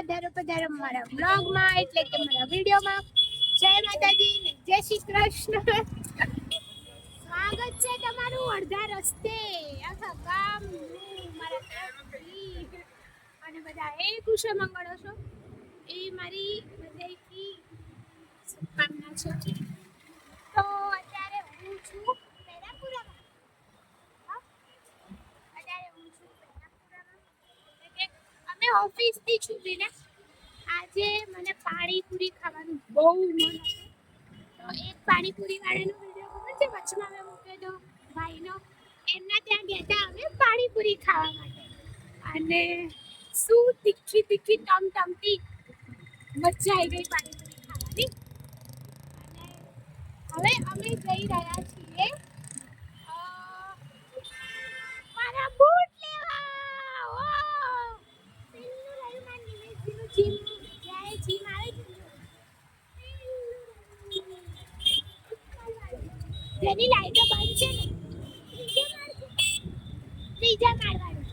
પધારો મારા બ્લોગમાં એટલે કે મારા વિડીયોમાં. જય માતાજી, જય શ્રી કૃષ્ણ. સ્વાગત છે તમારું અડધા રસ્તે આખા ગામ મારા તરફથી. અને બધા એ કુશળ મંગળો છો એ મારી હૃદયથી શુભકામના છે. તો અત્યારે હું છું પેરાપુરામાં. અમે ઓફિસથી છૂટીને આજે મને પાણીપુરી ખાવાનું બહુ મન હતું. તો એક પાણીપુરી વાળાનો વિડીયો ખબર છે વચમાં મેં મૂક્યો હતો ભાઈનો. એમના ત્યાં ગયા હતા અમે પાણીપુરી ખાવા માટે. અને શું તીખી ટમટમતી મજા આવી ગઈ પાણીપુરી ખાવાની. અને હવે અમે જઈ રહ્યા છીએ મારા બૂટ લેવા. ઓ પેલું લઈ માં નિમેશજીનું જીમ જાય જીમ આવે છે. જેની લાઈટો બંધ છે ને ત્રીજા માળવાળું.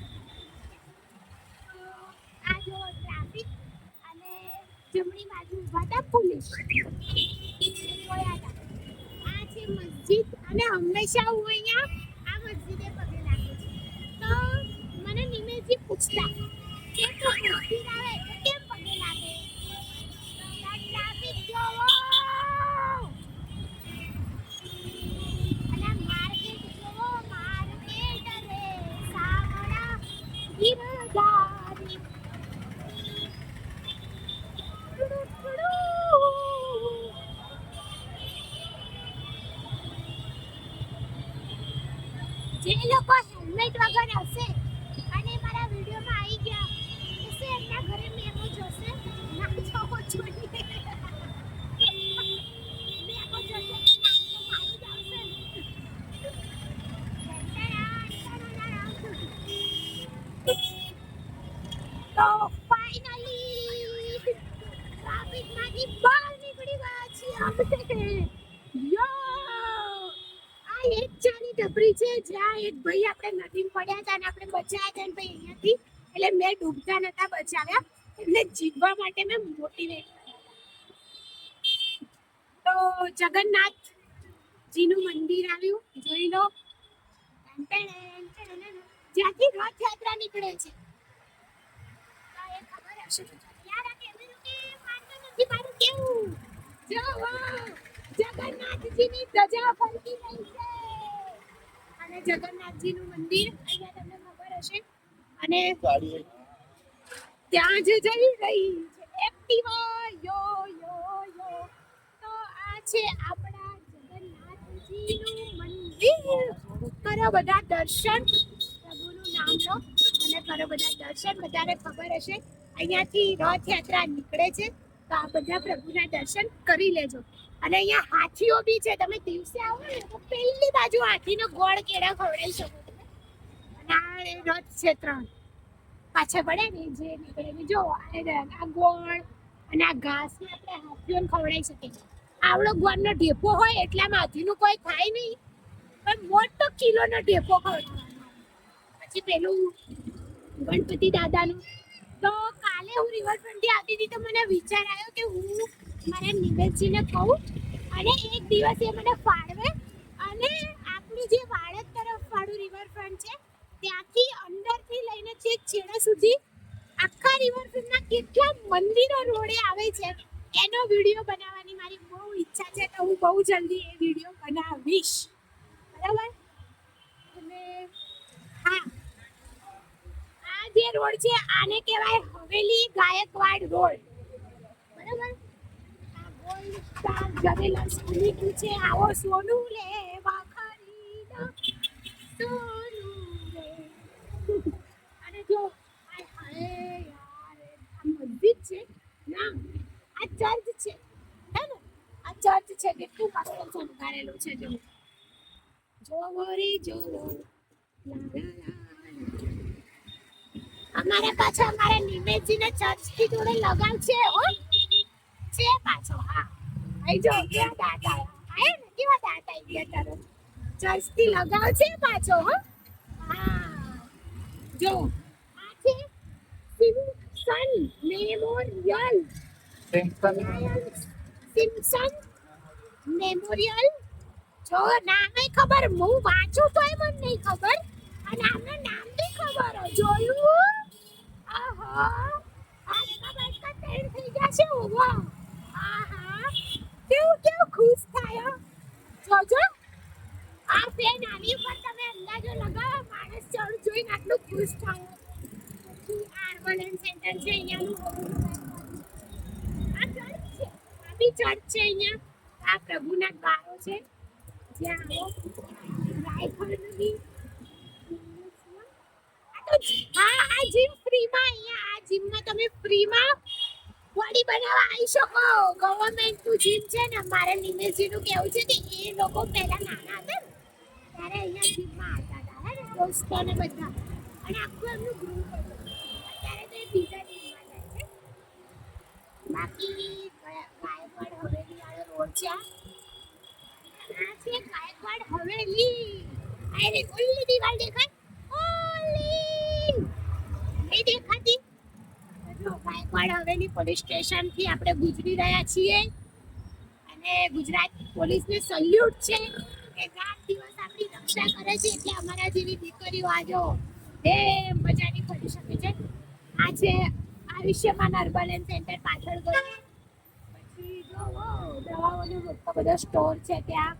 આ જો ટ્રાફિક અને જમણી બાજુ ઉભા હતા પોલીસ જોયા હતા. આ છે મસ્જિદ અને હંમેશા હું અહીંયા આ મસ્જિદે પગે લાગુ છું. તો મને નિમેશજી પૂછતા કે તું મસ્જિદ આવે તો કેમ પગે લાગે? ટ્રાફિક જોવો અને માર્કેટ જોવો માર્કેટ રે સાવડા ગિરધારી. જે લોકો હેલ્મેટ વગર હશે અને મારા વિડીયોમાં આવી ગયા હશે એમના ઘરે મેમો જશે ના જોવો જોઈએ. મેમો જશે તો નામ તો મારું જ આવશે ને. તો ફાઇનલી ટ્રાફિકમાંથી બહાર નીકળી ગયા છીએ આપણે. યો આ એક ચાની ટપરી છે જ્યાં એક ભાઈ આપણે નદીમાં પડ્યા હતા અને આપણે બચાવ્યા હતા. ભાઈ અહીંયાથી એટલે મેં ડૂબતા નતા બચાવ્યા એટલે જીવવા માટે મેં મોટિવેટ કર્યા. તો જગન્નાથજીનું મંદિર આવ્યું જોઈ લો. જ્યાંથી રથયાત્રા નીકળે છે. એ ખબર હશે યાર આ કેમેરો કે મારતો નથી મારું કેવું. જો જગન્નાથજીની ધજા ફરકી રહી છે અને જગન્નાથજીનું મંદિર અહીંયા તમને ખબર હશે. અને ત્યાં જે જઈ રહી છે એક્ટિવા યો યો યો. તો આ છે આપણા જગન્નાથજીનું મંદિર. કરો બધા દર્શન પ્રભુનું નામ લો અને કરો બધા દર્શન. બધાને ખબર હશે અહીંયાથી રથયાત્રા નીકળે છે તો આ બધા પ્રભુના દર્શન કરી લેજો. અને અહીંયા હાથીઓ બી છે. તમે દિવસે આવો ને તો પેલી બાજુ હાથીનો ગોળ કેળા ખવડાવી શકો તમે. અને આ રથ છે 3 પાછળ પડે ને જે નીકળે જો આ ગોળ અને આ ઘાસ ને આપણે હાથીઓને ખવડાવી શકીએ. આવડો ગોળનો ઢેફો હોય એટલામાં હાથીનું કોઈ થાય નહીં પણ મોટો કિલોનો ઢેફો ખવડાવવાનો. પછી પેલું ગણપતિ દાદાનું. તો કાલે હું રિવરફ્રન્ટથી આવતી હતી તો મને વિચાર આવ્યો કે હું મારા નિમેશજીને કહું અને એક દિવસ એ મને ફાળવે અને આપણું જે વાડદ તરફ વાળું રિવરફ્રન્ટ છે ત્યાંથી અંદરથી લઈને છેક છેડા સુધી આખા રિવરફ્રન્ટના કેટલા મંદિરો રોડે આવે છે એનો વિડીયો બનાવવાની મારી બહુ ઈચ્છા છે. તો હું બહુ જલ્દી એ વિડીયો બનાવીશ. બરાબર. અને હા આ જે રોડ છે આને કહેવાય હવેલી ગાયકવાડ રોડ. બરાબર. આ ગોલ્ડ સ્ટાર જવેલર્સ લીધું છે. આવો સોનું લેવા ખરીદો સોનું લે. અને જો હાય યાર આ મસ્જિદ છે ના આ ચર્ચ છે હે ને. આ ચર્ચ છે કેટલું મસ્ત શણગારેલું છે. જો જોવો રે જોવો અમારા પાછળ અમારા નિમેશજીને ચર્ચથી જોડે લગાવ છે હો છે પાછો. હા આઈ જો કેવા દાંત આયા ને કેવા દાંત આવી ગયા તારો. ચર્ચથી લગાવ છે પાછો હો. હા જો આ છે શિવ સન ને મેમોરિયલ સિમ્પસન મેમોરિયલ જો નામે ખબર હું વાંચું તોય મને નહીં ખબર અને આમનું નામ બી ખબર હોય જોયું આહા આટલા બાટકા તૈયાર થઈ ગયા છે ઓવા આહા કેવું ખુશ થાય જોજો આ ફેન આની ઉપર તમે અંદાજો લગાવો માણસ ચડ જોઈને આટલું ખુશ થાય આર્બન સેન્ટર છે અહીંયાનું આ ચર્ચ છે આ બી ચર્ચ છે અહીંયા આ પ્રભુના દ્વારો છે જ્યાં રાયખડ નદી આ જીમ ફ્રીમાં અહીંયા આ જીમમાં તમે ફ્રીમાં બોડી બનાવવા આવી શકો ગવર્નમેન્ટનું જીમ છે ને મારે નિમેશજીનું કહેવું છે કે એ લોકો પહેલા નાના હતા ને ત્યારે અહીંયા જીમમાં આવતા હતા હે દોસ્તો ને બધા અને આખું એમનું ગ્રુપ હતું અત્યારે તો એ બીજા જીમમાં જાય છે બાકી ગાયકવાડ હવેલી વાળો રોડ છે આ છે ગાયકવાડ હવેલી અરે ઓલી દીવાલ દેખાય ઓલી એ દેખાતી જો ગાયકવાડ હવેલી પોલીસ સ્ટેશન થી આપણે ગુજરી રહ્યા છીએ અને ગુજરાત પોલીસને સલ્યુટ છે કે રાત દિવસ આપણી રક્ષા કરે છે એટલે અમારા જેવી દીકરીઓ આજો એ મજાની કરી શકે છે આ છે આયુષ્યમાન અર્બન સેન્ટર પાછળ ગયો પછી જો દવાઓનો મોટો બધો સ્ટોર છે ત્યાં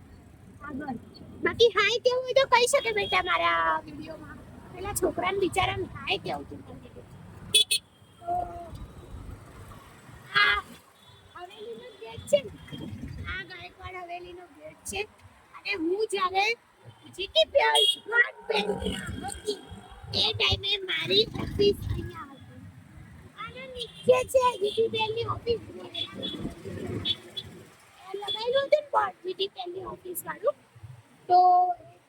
આગળ બાકી હાય કેવું હોય તો કહી શકે બેટા મારા વિડીયોમાં પેલા છોકરાને બિચારાને હાય કેવું તું આ હવેલીનો ગેટ છે આ ગાયકવાડ હવેલીનો ગેટ છે અને હું જ્યારે જીટીપીએલ સ્માર્ટ બેંકમાં હતી એ ટાઈમે મારી ઓફિસ અહીંયા હતી અને નીચે છે જીટીપીએલની ઓફિસ લગાવેલું હતું ને બોર્ડ જીટીપીએલની ઓફિસ વાળું તો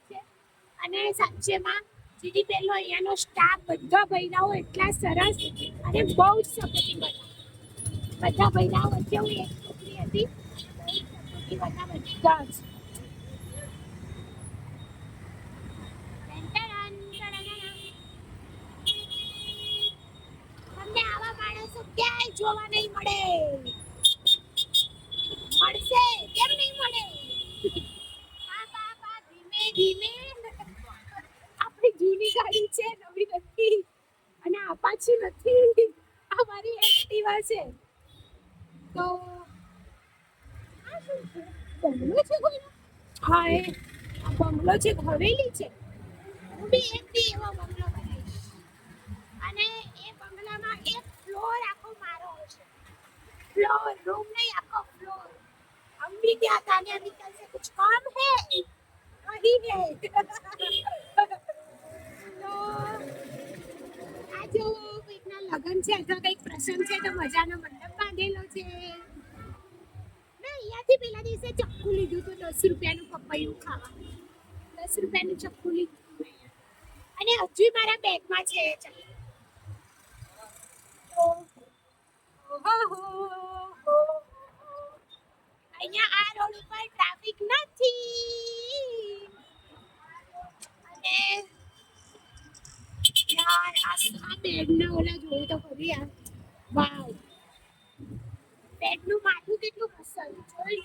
છે અને સાચેમાં જીટીપીએલનો અહીંયાનો સ્ટાફ બધા બહેરાઓ એટલા સરસ અને બહુ જ સપોર્ટિવ બધા બહેરાઓ વચ્ચે હું એક છોકરી હતી સપોર્ટિવ હતા બધા જ તમને આવા માણસો ક્યાંય જોવા નહીં મળે મળશે કેમ નહીં મળે ધીમે ધીમે આપણી જૂની ગાડી છે નવી નથી અને અપાચી નથી આ મારી એક્ટિવા છે તો આ શું છે બંગલો છે કોઈ હા એ આ બંગલો છે હવેલી છે હું બી એક દી એવો બંગલો બનાવીશ અને એ બંગલામાં એક ફ્લોર આખો મારો હશે फ्लोर रूम नहीं आपका फ्लोर हम भी क्या था ने निकल से कुछ काम है नहीं है तो आज કોઈકના લગન છે અથવા કંઈક પ્રસંગ છે તો મજાનો મંડપ બાંધેલો છે ના અહીંયાથી પેલા દિવસે ચક્કુ લીધું તો 10 રૂપિયાનું પપૈયું ખાવા 10 રૂપિયાનું ચક્કુ લીધું અને હજુ મારા બેગમાં છે ચક્કુ અહીંયા આ રોડ ઉપર ટ્રાફિક નથી અને યાર આ બેડને ઓલા જોયું તો ખરી યાર વાવ બેડનું માથું કેટલું મસ્ત જોઈ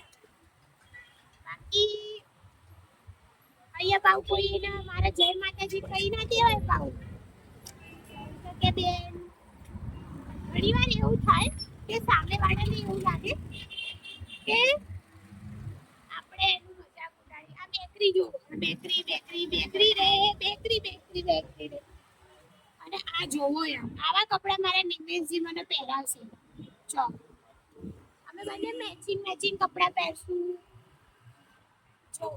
બાકી અહીંયા પાઉ કોઈને મારા જય માતાજી કઈ ના દેવાય પાઉ કે બેન ઘણી વાર એવું થાય કે સામે વાળાને એવું લાગે કે આપણે એનું મજાક ઉડાડી આ બેકરી જો બેકરી બેકરી બેકરી રે બેકરી બેકરી બેકરી રે અને આ જોવો યાર આવા કપડા મારા નિમેશજી મને પહેરાવશે જો અમે બંને મેચિંગ મેચિંગ કપડા પહેરશું જો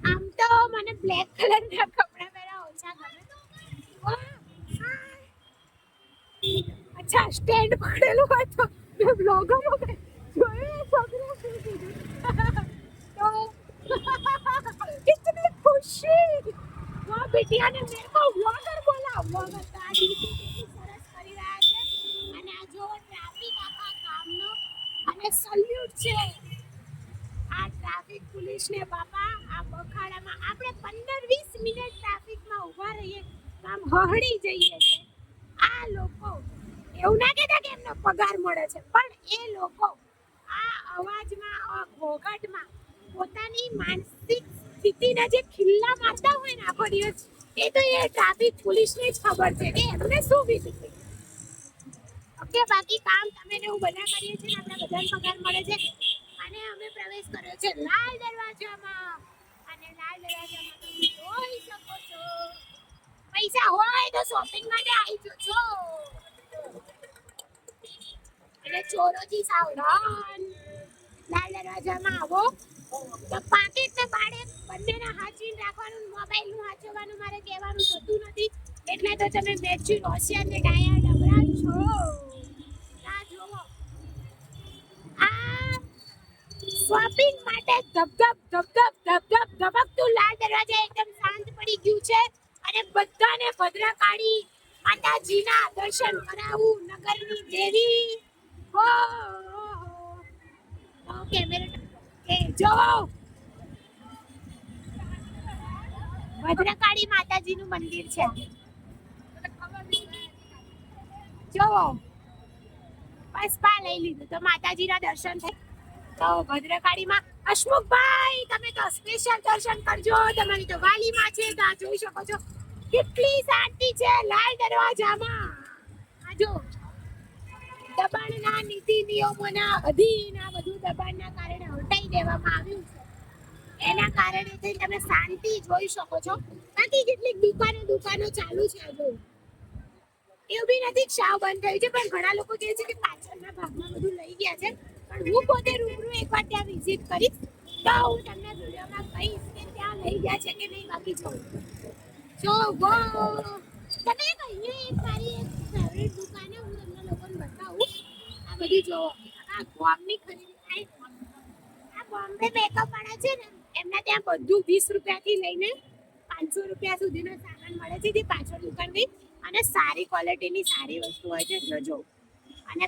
આમ તો મને બ્લેક કલરના કપડા પહેરા ઓછા ગમે अच्छा स्टैंड पकड़ेलो है तो मैं ब्लॉगर हो गए तो इतनी खुशी वाह बेटिया ने मेरे को ब्लॉगर बोला ब्लॉगर गाड़ी कितनी सरस કરી રહ્યા છે અને આ જો ટ્રાફિક આખા કામનો અને સલ્યુટ છે આ ટ્રાફિક પોલીસને બાપા આ બખાડામાં આપણે 15-20 મિનિટ ટ્રાફિકમાં ઊભા રહીએ આમ હહડી જઈએ છે. આ લોકો એવું ના કહેતા કે એમનો પગાર મળે છે, પણ એ લોકો આ અવાજમાં, આ ઘોઘાટમાં પોતાની માનસિક સ્થિતિના જે ખિલ્લા મારતા હોય ને આખો દિવસ, એ તો એ ટ્રાફિક પોલીસને જ ખબર છે કે એમને શું વીતી. ઓકે, બાકી કામ તમે ને હું બધા કરીએ છીએ ને, આપણે બધાને પગાર મળે છે. અને અમે પ્રવેશ કર્યો છે લાલ દરવાજામાં, અને લાલ દરવાજામાં તમે જોઈ શકો છો પૈસા હોય તો શોપિંગ માટે આવી જજો. એટલે ચોરોથી સાવધાન. લાલ દરવાજામાં આવો તો પાકીટ ને બાળે બંનેને હાચવીને રાખવાનું, મોબાઈલ નું હાચવવાનું મારે કહેવાનું થતું નથી. એટલે તો તમે મેચી હોશિયાર ને ડાયા ડબરા છો. આ જોવો, આ શોપિંગ માટે ધબધબતું લાલ દરવાજા એકદમ શાંત પડી ગયું છે. અને બધાને ભદ્રકાળી માતાજીના દર્શન કરાવું, નગરની દેવી. કેમેરા જોવો, ભદ્રકાળી માતાજીનું મંદિર છે. જોવો, બસ પા લઈ લીધું તો માતાજીના દર્શન થાય. તો ભદ્રકાળીમાં હસમુખભાઈ તમે તો સ્પેશિયલ દર્શન કરજો. તમારી તો વાલીમાં છે તો આ જોઈ શકો છો કેટલી શાંતિ છે લાલ દરવાજામાં. આ જો દબાણના નીતિ નિયમોના અધીન આ બધું દબાણના કારણે હટાઈ દેવામાં આવ્યું છે. એના કારણે તમે શાંતિ જોઈ શકો છો. બાકી કેટલીક દુકાનો ચાલુ છે. જો એવું બી નથી શાવ બંધ થયું છે, પણ ઘણા લોકો કહે છે કે પાછળના ભાગમાં બધું લઈ ગયા છે. પણ હું પોતે રૂબરૂ એકવાર ત્યાં વિઝિટ કરીશ તો હું તમને વિડીયોમાં કહીશ કે ત્યાં લઈ ગયા છે કે નહીં. બાકી જો તમે અહીંયા એક મારી એક ફેવરેટ દુકાન છે, હું તમને લોકોને બતાવું. આ બધી જો આ બોમ્બની ખરીદી, આ બોમ્બે મેકઅપ વાળા છે ને, એમના ત્યાં બધું 20 રૂપિયાથી લઈને 500 રૂપિયા સુધીનો સામાન મળે છે. તે પાછળ દુકાન ગઈ અને સારી ક્વોલિટીની સારી વસ્તુ હોય છે. જોજો, અને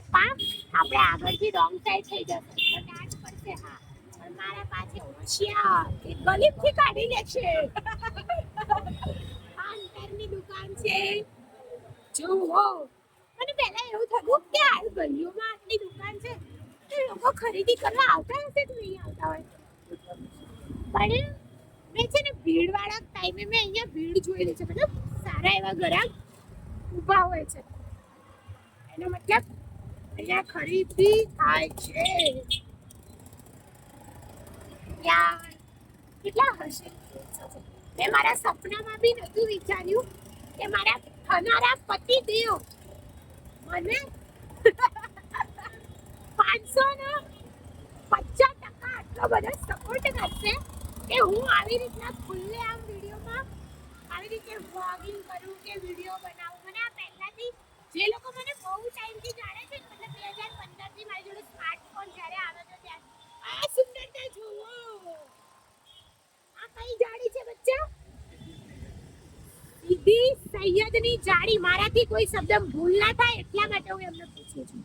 આપણે આગળથી રોંગ સાઈડ થઈ જશે તો ડાંટ પડશે. હા, પણ મારા પાસે હોશિયાર કે ગલીમથી કાઢી લેશે. આ અંતરની દુકાન છે. જોવો, મને પહેલા એવું થતું કે આ ગલીઓમાં આટલી દુકાન છે તો લોકો ખરીદી કરવા આવતા હશે કે નહીં આવતા હોય. પણ મેં છે ને ભીડવાળા ટાઈમે મેં અહીંયા ભીડ જોયેલી છે. મતલબ સારા એવા ગ્રાહક ઊભા હોય છે, એનો મતલબ અહીંયા ખરીદી થાય છે. યાર કેટલા હશે. મેં મારા સપનામાં બી નહોતું વિચાર્યું કે મારા થનારા પતિદેવ મને 550% આટલો બધો સપોર્ટ કરશે કે હું આવી રીતના ખુલ્લેઆમ વિડીયોમાં આવી રીતે વ્લોગિંગ કરું કે વિડીયો બનાવું. મને આ પહેલાથી જે લોકો મને બહુ ટાઈમથી જાણે છે, મતલબ 2015થી મારી જોડે સ્માર્ટફોન જ્યારે આવ્યો હતો ત્યારે, આ સુંદરતા જુઓ. આ કઈ જાળી છે બચ્ચા? સીધી સૈયદની જાળી. મારાથી કોઈ શબ્દ ભૂલ ના થાય એટલા માટે હું એમને પૂછું છું.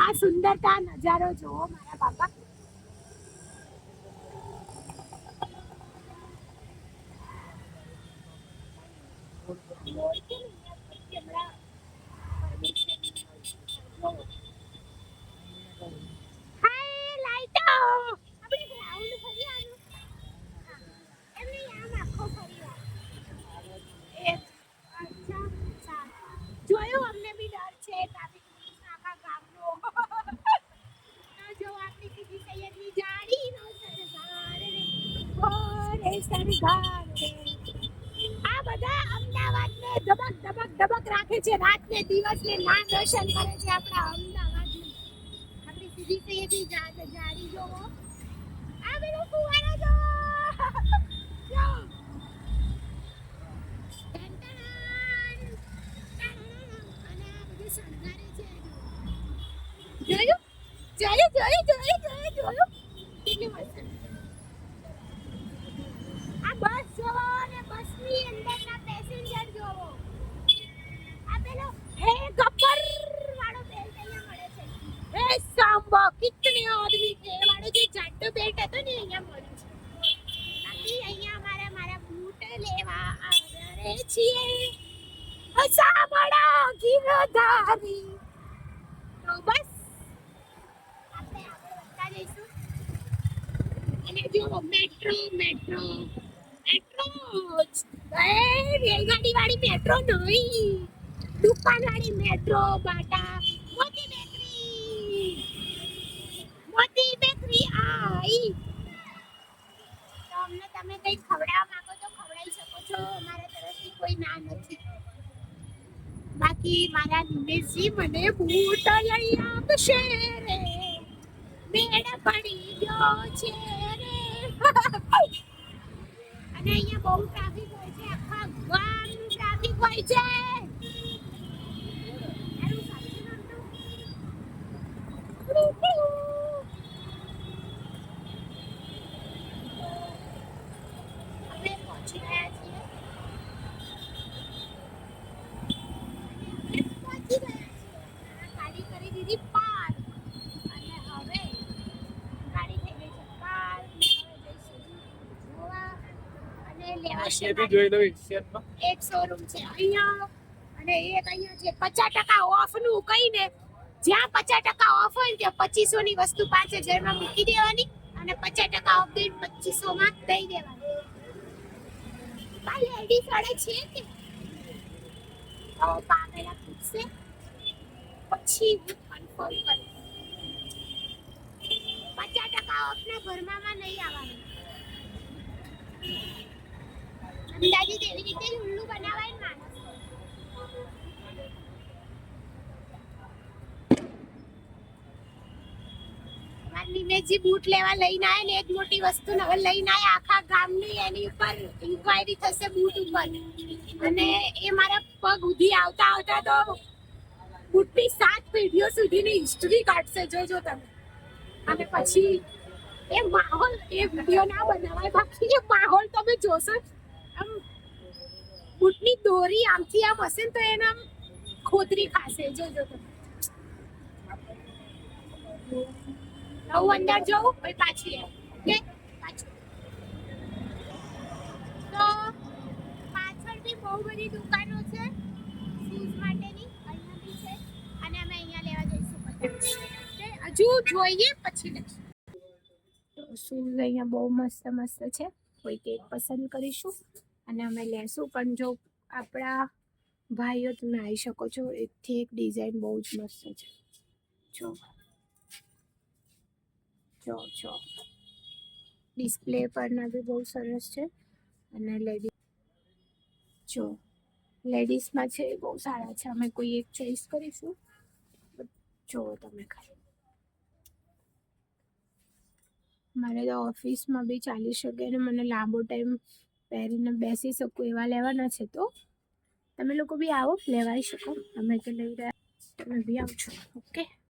આ સુંદરતા નજારો જોવો મારા બાપા. જોયું, અમને બી ડર છે ટ્રાફિક પોલીસના આખા ગામનો. જો આપણી સીધી સૈયદની જાળીનો સરદાર રે, ઓરે સરદાર રે. આ બધા અમદાવાદને ધબક રાખે છે. રાતને દિવસને ના દર્શન કરે છે આપણા અમદાવાદની. આપણી સીધી સૈયદની જાળી જોવો. આ પેલો ફુવારો જોવો. જો જોયું કેટલી મસ્ત. આ બસ જોવો અને બસની અંદરના પેસેન્જર જોવો. આ પેલો હે ગબ્બર વાળો બેલ્ટ અહીંયા મળે છે. હે સાંબા કિતને આદમી થે વાળો જે જાડો બેલ્ટ હતો ને અહીંયા મળ્યું છે. બાકી અહીંયા મારા બૂટ લેવા આવ્યા છીએ. સાંભળો ગીરધારી. તો બસ આપણે આગળ વધતા જઈશું. અને જો મેટ્રો મેટ્રો મેટ્રો રેલગાડી વાળી મેટ્રો નહીં, દુકાન વાળી મેટ્રો. બાટા મોતી બેકરી આઈ. તો અમને તમે કઈ ખવડાવવા માંગો તો ખવડાવી શકો છો, અમારા તરફથી કોઈ ના નથી. બાકી મારા નિમેશજી મને બૂટ લઈ આપશે રે, મેળ પડી ગયો છે રે. અને અહીંયા બહુ ટ્રાફિક હોય છે, આખા ગામનું ટ્રાફિક હોય છે. અમે પહોંચી ગયા છીએ. ગાડી કરી દીધી પાર્ક અને હવે ગાડી થઈ ગઈ છે પાર્ક. હવે જઈશું જોવા અને લેવા એક શોરૂમ છે અહીંયા અને એક અહીંયા છે 50% ઓફ નું કહીને, જ્યાં 50% ઓફ હોય ત્યાં 2500 ની વસ્તુ 5000 માં મૂકી દેવાની અને 50% ઓફ દઈને 2500 માં દઈ દેવાની. આ લેડીઝ વાળે છે કે તો પામેલા પૂછશે પછી કન્ફર્મ કરે. 50% ઓફ ના ઘરમાં નહીં આવવાનું. અંદાજિત એવી રીતે જ ઉલ્લુ બનાવાય ને માણસ. નિમેશજી બૂટ લેવા લઈને આયા ને એક મોટી વસ્તુ હવે લઈને આયા આખા ગામની, એની ઉપર ઇન્ક્વાયરી થશે બૂટ ઉપર. અને એ મારા પગ ઉધી આવતા આવતા તો બૂટની 7 પેઢીઓ સુધીની હિસ્ટ્રી કાઢશે, જોજો તમે. અને પછી એ માહોલ, એ વિડીયો ના બનાવાય, બાકી એ માહોલ તમે જોશો. આમ બૂટની દોરી આમથી આમ હશે ને તો એને આમ ખોતરી ખાશે, જોજો તમે. હું અંદર જઉં પછી પાછી ઓકે પાછું. તો પાછળ બી બહુ બધી દુકાનો છે શૂઝ માટેની, અહીંયા બી છે અને અમે અહીંયા લેવા જઈશું બધા. હજુ જોઈએ પછી લઈશું. તો શૂઝ અહીંયા બહુ મસ્ત મસ્ત છે, કોઈ એક પસંદ કરીશું અને અમે લેશું. પણ જો આપણા ભાઈઓ તમે આવી શકો છો, એકથી એક ડિઝાઇન બહુ જ મસ્ત છે. જો જો જો ડિસ્પ્લે પરના બી બહુ સરસ છે. અને જો લેડીઝમાં છે એ બહુ સારા છે. અમે કોઈ એક ચોઈસ કરીશું. જો તમે ખાલી મારે તો ઓફિસમાં બી ચાલી શકે અને મને લાંબો ટાઈમ પહેરીને બેસી શકું એવા લેવાના છે. તો તમે લોકો બી આવો, લેવાઈ શકો. અમે તો લઈ રહ્યા, તમે બી આવજો ઓકે.